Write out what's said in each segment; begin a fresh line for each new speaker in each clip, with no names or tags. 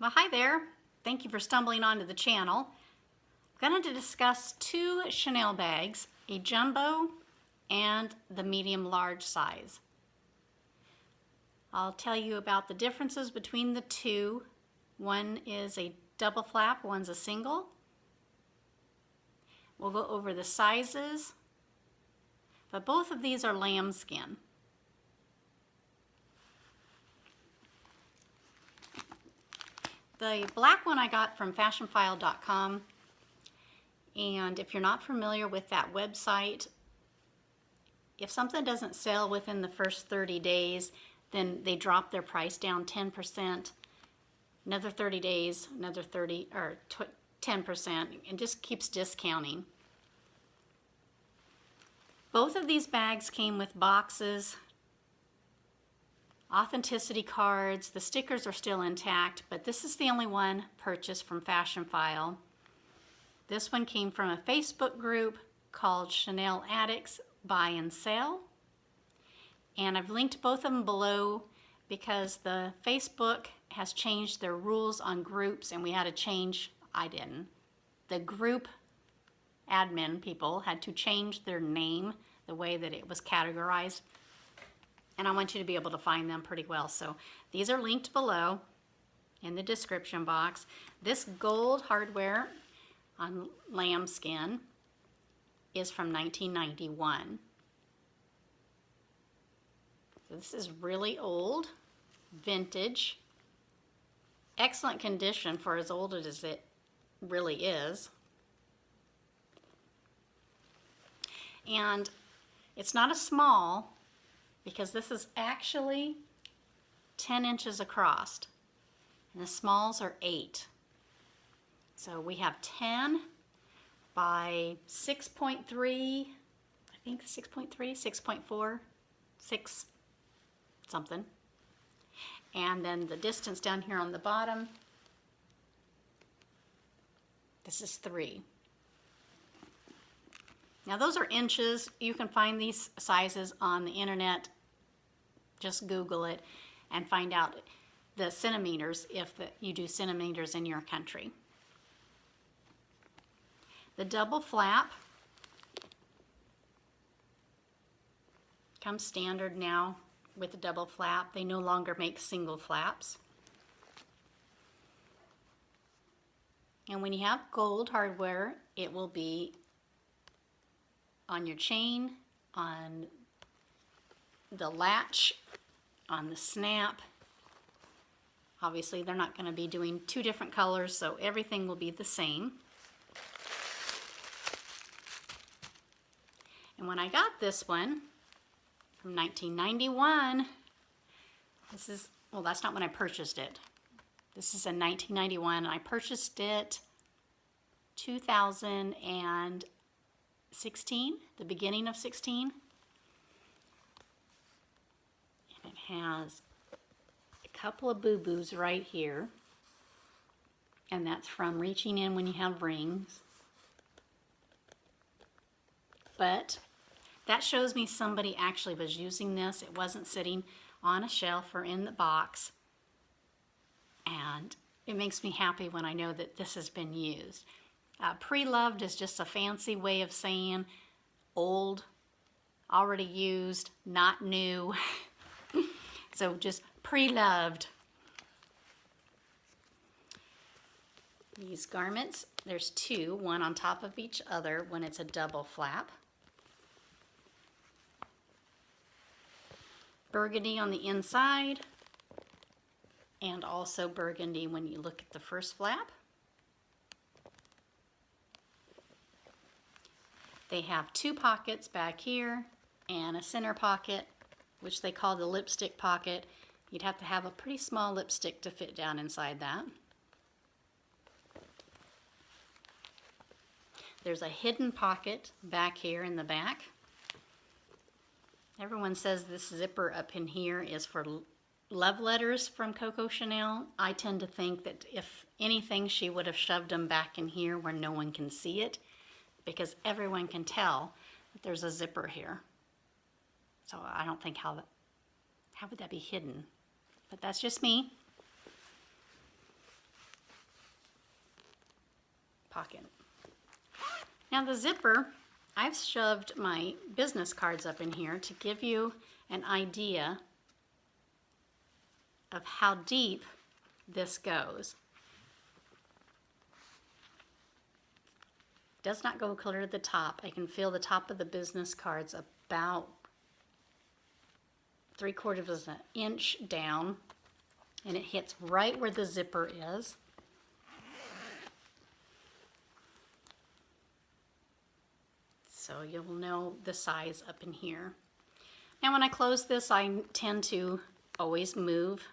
Well, hi there. Thank you for stumbling onto the channel. I'm going to discuss two Chanel bags, a jumbo and the medium large size. I'll tell you about the differences between the two. One is a double flap, one's a single. We'll go over the sizes, but both of these are lambskin. The black one I got from fashionphile.com, and if you're not familiar with that website, if something doesn't sell within the first 30 days, then they drop their price down 10%. Another 30 days, another 30 or 10%, and just keeps discounting. Both of these bags came with boxes, authenticity cards. The stickers are still intact, but this is the only one purchased from Fashionphile. This one came from a Facebook group called Chanel Addicts Buy and Sell. And I've linked both of them below because the Facebook has changed their rules on groups, and we had to change, I didn't. The group admin people had to change their name, the way that it was categorized. And I want you to be able to find them pretty well. So these are linked below in the description box. This gold hardware on lambskin is from 1991. So this is really old, vintage, excellent condition for as old as it really is. And it's not a small, because this is actually 10 inches across, and the smalls are 8. So we have 10 by 6.3, I think 6.3, 6.4, 6 something. And then the distance down here on the bottom, this is 3. Now those are inches. You can find these sizes on the internet. Just Google it and find out the centimeters if you do centimeters in your country. The double flap comes standard now with the double flap. They no longer make single flaps. And when you have gold hardware, it will be on your chain, on the latch, on the snap. Obviously, they're not going to be doing 2 different colors, so everything will be the same. And when I got this one from 1991, this is, well, that's not when I purchased it. This is in 1991, and I purchased it 2016, the beginning of 16. And it has a couple of boo-boos right here, and that's from reaching in when you have rings. But that shows me somebody actually was using this. It wasn't sitting on a shelf or in the box, and it makes me happy when I know that this has been used. Pre-loved is just a fancy way of saying old, already used, not new. So just pre-loved. These garments, there's 2, one on top of each other when it's a double flap. Burgundy on the inside, and also burgundy when you look at the first flap. They have 2 pockets back here and a center pocket, which they call the lipstick pocket. You'd have to have a pretty small lipstick to fit down inside that. There's a hidden pocket back here in the back. Everyone says this zipper up in here is for love letters from Coco Chanel. I tend to think that if anything, she would have shoved them back in here where no one can see it, because everyone can tell that there's a zipper here. So I don't think how would that be hidden? But that's just me. pocket. Now the zipper, I've shoved my business cards up in here to give you an idea of how deep this goes. Does not go clear to the top. I can feel the top of the business cards about 3/4 of an inch down, and it hits right where the zipper is. So you'll know the size up in here. Now when I close this, I tend to always move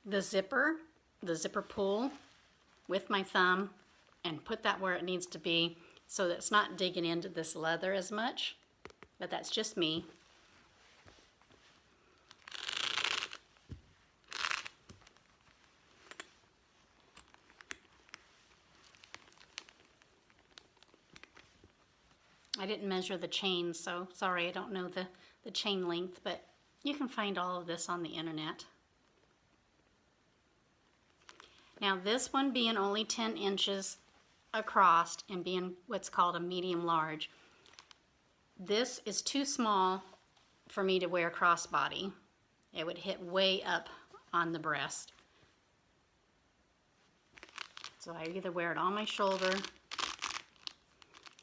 the zipper pull with my thumb and put that where it needs to be so that it's not digging into this leather as much, but that's just me. I didn't measure the chain, so sorry, I don't know the chain length, but you can find all of this on the internet. Now this one being only 10 inches across and being what's called a medium large, this is too small for me to wear crossbody. It would hit way up on the breast. So I either wear it on my shoulder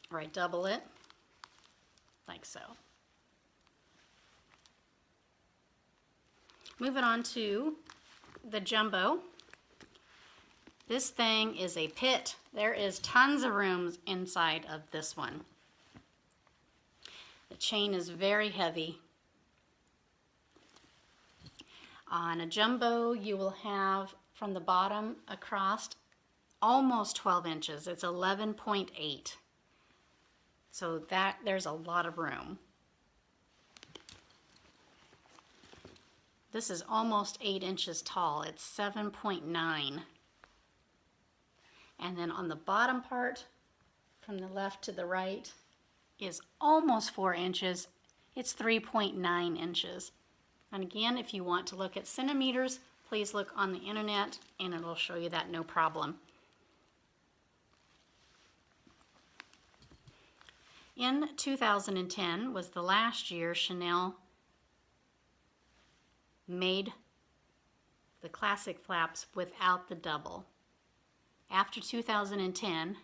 or I double it like so. Moving on to the jumbo. This thing is a pit. There is tons of rooms inside of this one. The chain is very heavy. On a jumbo, you will have from the bottom across almost 12 inches. It's 11.8. So there's a lot of room. This is almost 8 inches tall. It's 7.9. And then on the bottom part, from the left to the right, is almost 4 inches. It's 3.9 inches. And again, if you want to look at centimeters, please look on the internet and it'll show you that no problem. In 2010 was the last year Chanel made the classic flaps without the double. After 2010,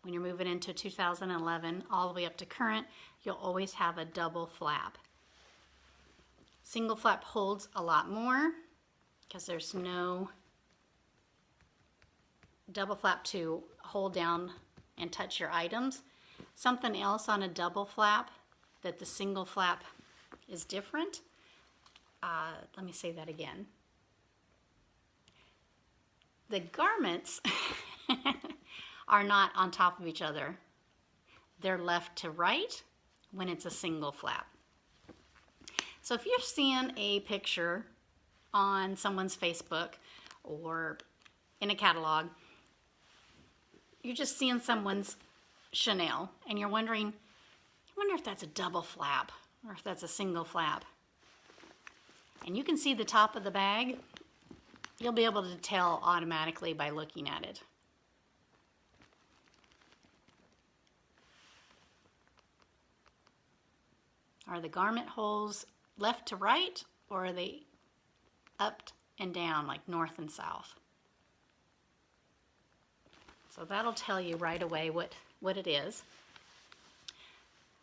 when you're moving into 2011, all the way up to current, you'll always have a double flap. Single flap holds a lot more because there's no double flap to hold down and touch your items. Something else on a double flap that the single flap is different. Let me say that again. The garments are not on top of each other. They're left to right when it's a single flap. So if you're seeing a picture on someone's Facebook or in a catalog, you're just seeing someone's Chanel and you're wondering, I wonder if that's a double flap or if that's a single flap. And you can see the top of the bag, you'll be able to tell automatically by looking at it. Are the garment holes left to right, or are they up and down, like north and south? So that'll tell you right away what it is.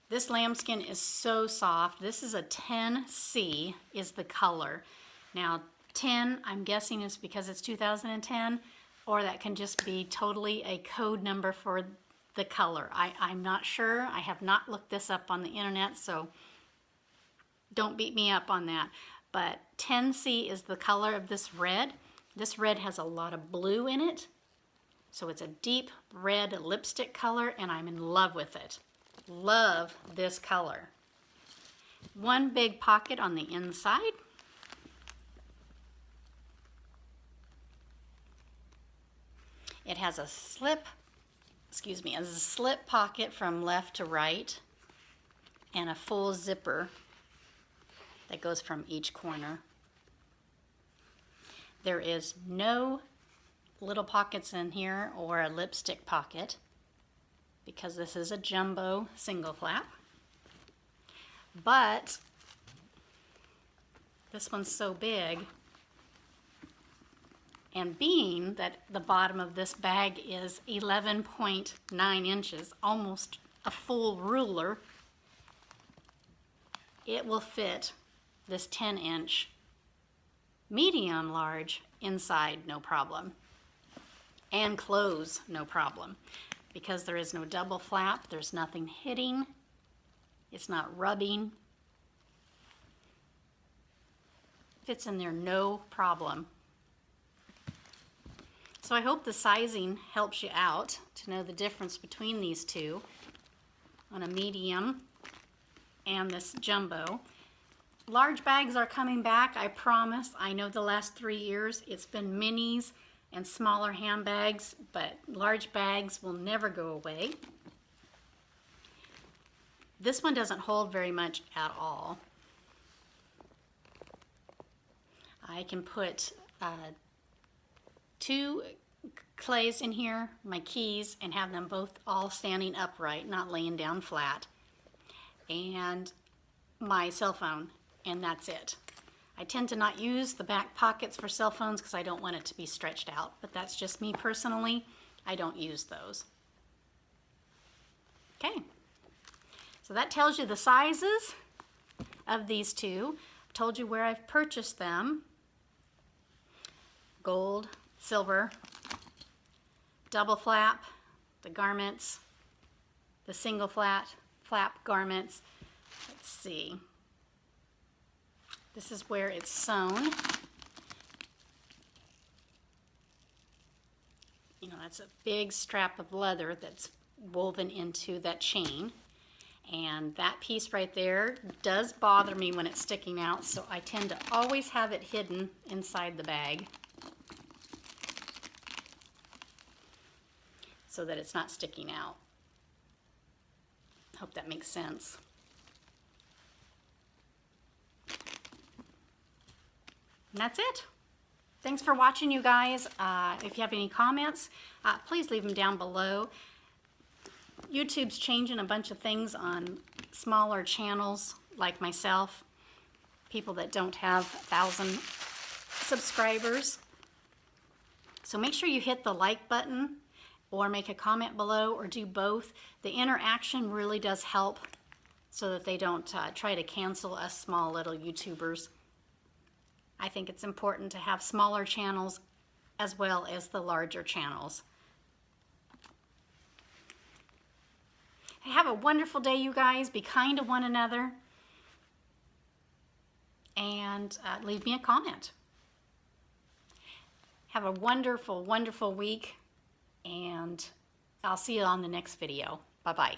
This lambskin is so soft. This is a 10C is the color. Now 10, I'm guessing is because it's 2010, or that can just be totally a code number for the color. I'm not sure. I have not looked this up on the internet, so don't beat me up on that. But 10C is the color of this red. This red has a lot of blue in it. So it's a deep red lipstick color, and I'm in love with it. Love this color. One big pocket on the inside. It has a slip pocket from left to right and a full zipper that goes from each corner. There is no little pockets in here or a lipstick pocket, because this is a jumbo single flap. But this one's so big, and being that the bottom of this bag is 11.9 inches, almost a full ruler, it will fit this 10-inch medium large inside no problem, and close no problem, because there is no double flap, there's nothing hitting, it's not rubbing, fits in there no problem. So I hope the sizing helps you out to know the difference between these two on a medium and this jumbo. Large bags are coming back, I promise. I know the last 3 years it's been minis and smaller handbags, but large bags will never go away. This one doesn't hold very much at all. I can put 2 clays in here, my keys, and have them both all standing upright, not laying down flat, and my cell phone, and that's it. I tend to not use the back pockets for cell phones because I don't want it to be stretched out, but that's just me personally. I don't use those. Okay, so that tells you the sizes of these two. I've told you where I've purchased them. Gold, silver, double flap, the garments, the single flap garments. Let's see. This is where it's sewn. You know, that's a big strap of leather that's woven into that chain. And that piece right there does bother me when it's sticking out, so I tend to always have it hidden inside the bag so that it's not sticking out. Hope that makes sense. And that's it. Thanks for watching, you guys. If you have any comments, please leave them down below. YouTube's changing a bunch of things on smaller channels like myself, people that don't have 1,000 subscribers. So make sure you hit the like button or make a comment below, or do both. The interaction really does help so that they don't try to cancel us small little YouTubers. I think it's important to have smaller channels as well as the larger channels. Have a wonderful day, you guys. Be kind to one another. And leave me a comment. Have a wonderful, wonderful week. And I'll see you on the next video. Bye-bye.